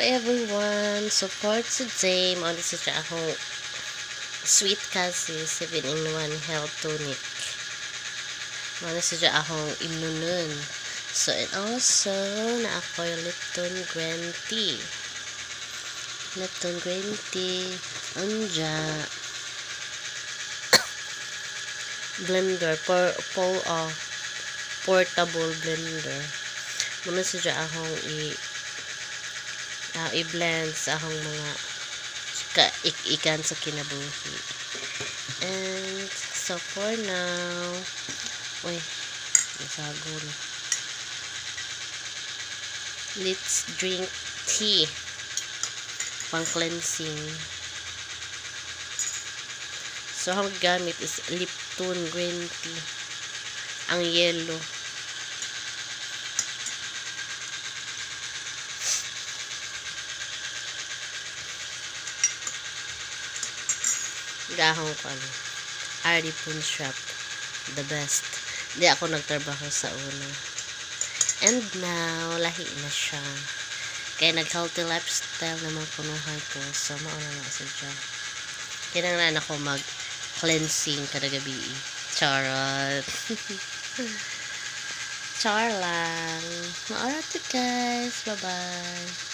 everyone! So for today, mao sa akong Sweet Kasi 7-in-1 Health Tonic. Mao sa akong imnunon. So and also na ako yung Lipton Green Tea. Lipton Green Tea. Anja. Blender. Portable blender. Muna sa akong i-blend sa akong mga ikan sa kinabuhi. And so for now, nasagol. Let's drink tea. Pang cleansing. So ang gamit is Lipton Green Tea. Ang yellow. Gahong ko Aripon shop. The best. Di ako nagtrabaho sa una. And now, lahi na siya. Kaya nag-healthy lifestyle naman kunuhan ko. So, mauna na sa dyan. Kinanglan ako mag-cleansing kada gabi. Charot. Char lang. Maura to guys. Bye-bye.